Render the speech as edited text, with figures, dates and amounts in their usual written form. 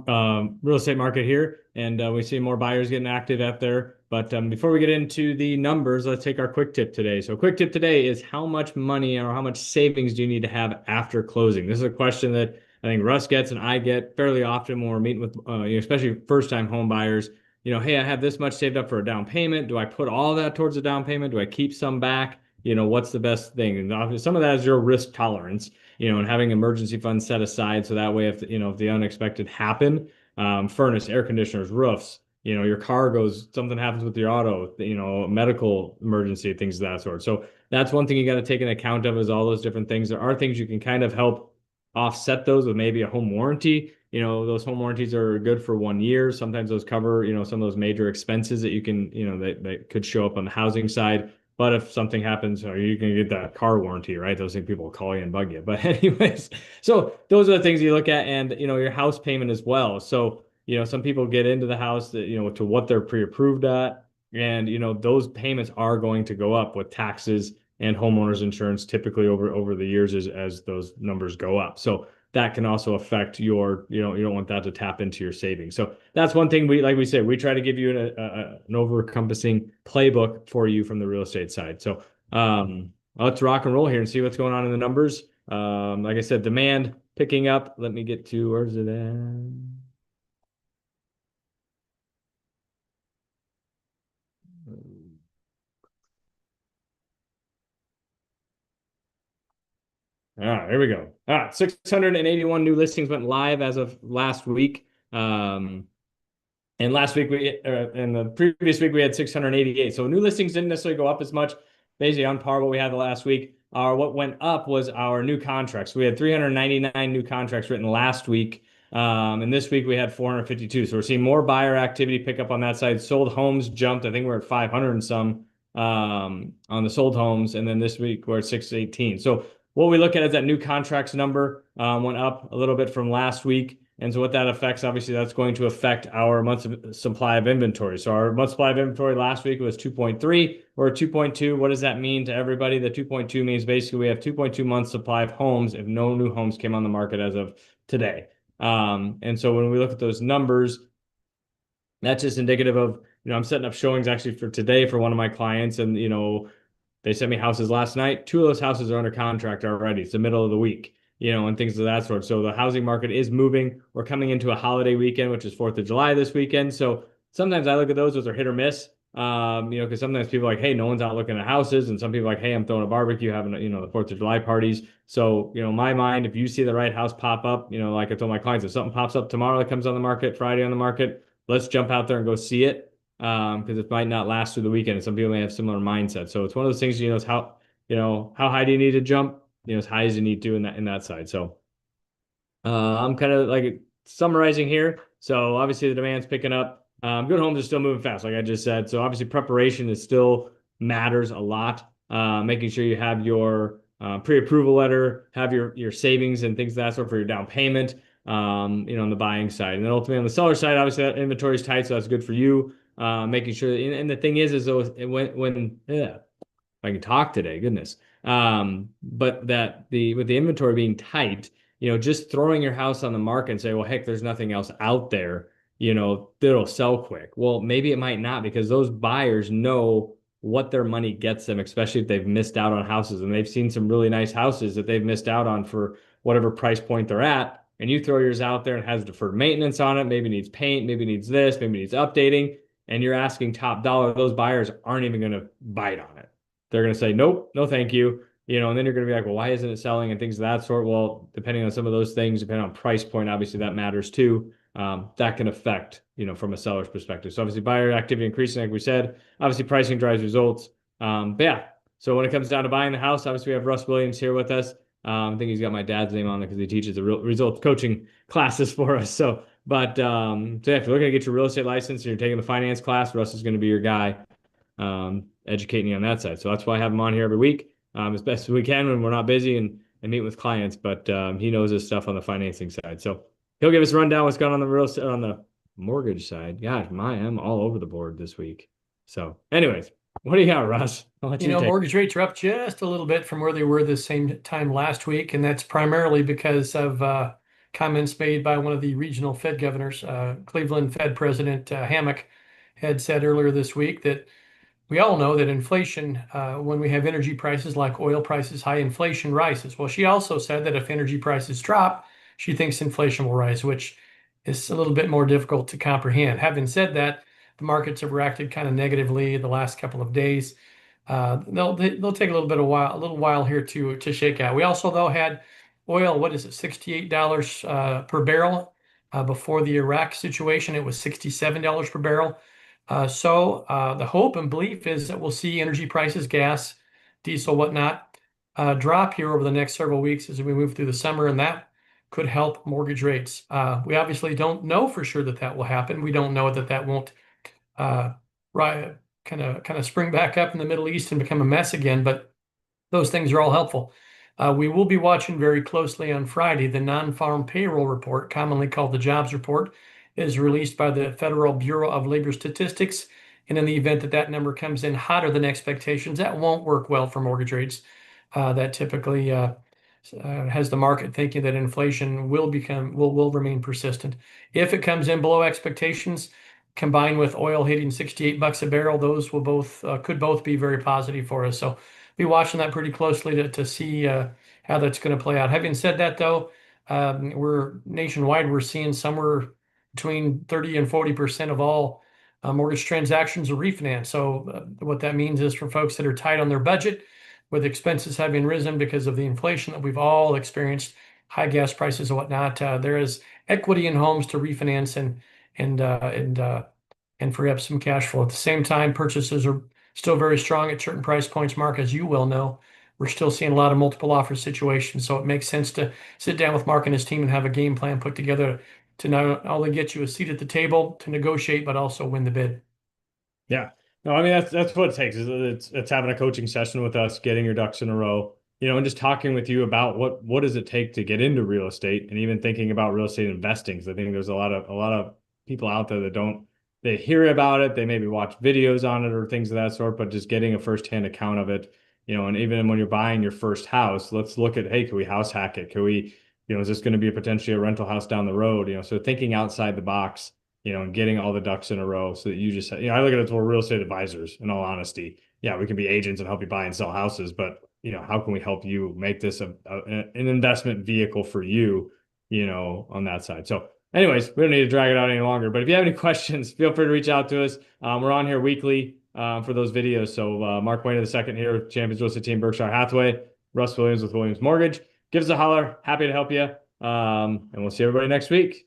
real estate market here, and we see more buyers getting active out there. But before we get into the numbers, let's take our quick tip today. So, quick tip today is how much money or how much savings do you need to have after closing? This is a question that I think Russ gets and I get fairly often when we're meeting with, especially first-time home buyers. Hey, I have this much saved up for a down payment. Do I put all that towards the down payment? Do I keep some back? What's the best thing? And obviously, some of that is your risk tolerance, and having emergency funds set aside so that way, if the unexpected happen, furnace, air conditioners, roofs, your car goes, something happens with your auto, medical emergency, things of that sort. So that's one thing you got to take into account of is all those different things. There are things you can kind of help offset those with maybe a home warranty. Those home warranties are good for 1 year. Sometimes those cover, some of those major expenses that you can, that could show up on the housing side. But if something happens, you can get that car warranty, right? Those things people will call you and bug you. But anyways, so those are the things you look at, and your house payment as well. So some people get into the house that to what they're pre-approved at, and those payments are going to go up with taxes and homeowners insurance typically over the years as those numbers go up. So that can also affect your, you don't want that to tap into your savings. So that's one thing like we said, we try to give you an over-encompassing playbook for you from the real estate side. So let's rock and roll here and see what's going on in the numbers. Like I said, demand picking up. Let me get to, where's it at? All right, here we go. All right, 681 new listings went live as of last week. And last week and the previous week we had 688. So new listings didn't necessarily go up as much, basically on par what we had the last week. What went up was our new contracts. We had 399 new contracts written last week. And this week we had 452. So we're seeing more buyer activity pick up on that side. Sold homes jumped. I think we're at 500 and some on the sold homes. And then this week we're at 618. So what we look at is that new contracts number went up a little bit from last week. And so what that affects, obviously, that's going to affect our months of supply of inventory. So our month supply of inventory last week was 2.3 or 2.2. What does that mean to everybody? The 2.2 means basically we have 2.2 months supply of homes if no new homes came on the market as of today. And so when we look at those numbers, that's just indicative of, I'm setting up showings actually for today for one of my clients. And, they sent me houses last night. Two of those houses are under contract already. It's the middle of the week, and things of that sort. So the housing market is moving. We're coming into a holiday weekend, which is 4th of July this weekend. So sometimes I look at those are hit or miss, because sometimes people are like, hey, no one's out looking at houses. And some people are like, hey, I'm throwing a barbecue, having, the 4th of July parties. So, my mind, if you see the right house pop up, like I told my clients, if something pops up tomorrow that comes on the market, Friday on the market, let's jump out there and go see it. Because it might not last through the weekend. And some people may have similar mindsets. So it's one of those things, is how high do you need to jump? As high as you need to in that side. So I'm kind of like summarizing here. So obviously the demand's picking up. Good homes are still moving fast, like I just said. So obviously preparation is still matters a lot. Making sure you have your pre-approval letter, have your savings and things of that sort for your down payment. On the buying side, and then ultimately on the seller side, obviously that inventory is tight, so that's good for you. Making sure, and the thing is though, when yeah, I can talk today, goodness. But with the inventory being tight, just throwing your house on the market and say, well, heck, there's nothing else out there, that'll sell quick. Well, maybe it might not, because those buyers know what their money gets them, especially if they've missed out on houses and they've seen some really nice houses that they've missed out on for whatever price point they're at. And you throw yours out there and has deferred maintenance on it, maybe needs paint, maybe needs this, maybe needs updating, and you're asking top dollar, those buyers aren't even going to bite on it. They're going to say, nope, no, thank you. And then you're going to be like, well, why isn't it selling and things of that sort? Well, depending on some of those things, depending on price point, obviously that matters too. That can affect, from a seller's perspective. So obviously buyer activity increasing, like we said, obviously pricing drives results. But yeah, so when it comes down to buying the house, obviously we have Russ Williams here with us. I think he's got my dad's name on it because he teaches the results coaching classes for us. So yeah, if you're looking to get your real estate license and you're taking the finance class, Russ is going to be your guy, educating you on that side. So that's why I have him on here every week, as best as we can when we're not busy and meet with clients. But he knows his stuff on the financing side. So he'll give us a rundown what's going on on the mortgage side. Gosh, I'm all over the board this week. So anyways, what do you got, Russ? I'll let you take Mortgage rates are up just a little bit from where they were the same time last week, and that's primarily because of comments made by one of the regional Fed governors. Cleveland Fed President Hammack had said earlier this week that we all know that inflation, when we have energy prices like oil prices, high inflation rises. Well, she also said that if energy prices drop, she thinks inflation will rise, which is a little bit more difficult to comprehend. Having said that, the markets have reacted kind of negatively the last couple of days. They'll take a little while here to shake out. We also though had oil. What is it? $68 per barrel. Before the Iraq situation, it was $67 per barrel. The hope and belief is that we'll see energy prices, gas, diesel, whatnot, drop here over the next several weeks as we move through the summer, and that could help mortgage rates. We obviously don't know for sure that that will happen. We don't know that that won't uh, kind of spring back up in the Middle East and become a mess again, but those things are all helpful. We will be watching very closely on Friday. The non-farm payroll report, commonly called the jobs report, is released by the Federal Bureau of Labor Statistics. And in the event that that number comes in hotter than expectations, that won't work well for mortgage rates. That typically has the market thinking that inflation will remain persistent. If it comes in below expectations, combined with oil hitting $68 a barrel, those will both could both be very positive for us. So be watching that pretty closely to see how that's going to play out. Having said that, though, we're nationwide. We're seeing somewhere between 30 and 40% of all mortgage transactions are refinanced. So what that means is for folks that are tight on their budget, with expenses having risen because of the inflation that we've all experienced, high gas prices and whatnot, there is equity in homes to refinance and uh, and uh, and free up some cash flow. At the same time, purchases are still very strong at certain price points, Mark, as you well know. We're still seeing a lot of multiple offer situations, so it makes sense to sit down with Mark and his team and have a game plan put together to not only get you a seat at the table to negotiate, but also win the bid. Yeah. No, I mean that's what it takes is it's having a coaching session with us, getting your ducks in a row, and just talking with you about what does it take to get into real estate and even thinking about real estate investing. So I think there's a lot of people out there that don't they hear about it, they maybe watch videos on it or things of that sort, but just getting a firsthand account of it, and even when you're buying your first house, let's look at, hey, can we house hack it? Can we, is this going to be potentially a rental house down the road? So thinking outside the box, and getting all the ducks in a row so that you just, I look at it as we're real estate advisors, in all honesty. Yeah, we can be agents and help you buy and sell houses, but, how can we help you make this an investment vehicle for you, on that side? So, anyways, we don't need to drag it out any longer, but if you have any questions, feel free to reach out to us. We're on here weekly for those videos. So, Mark Wayne the second here, Champions Real Estate Team, Berkshire Hathaway, Russ Williams with Williams Mortgage. Give us a holler. Happy to help you. And we'll see everybody next week.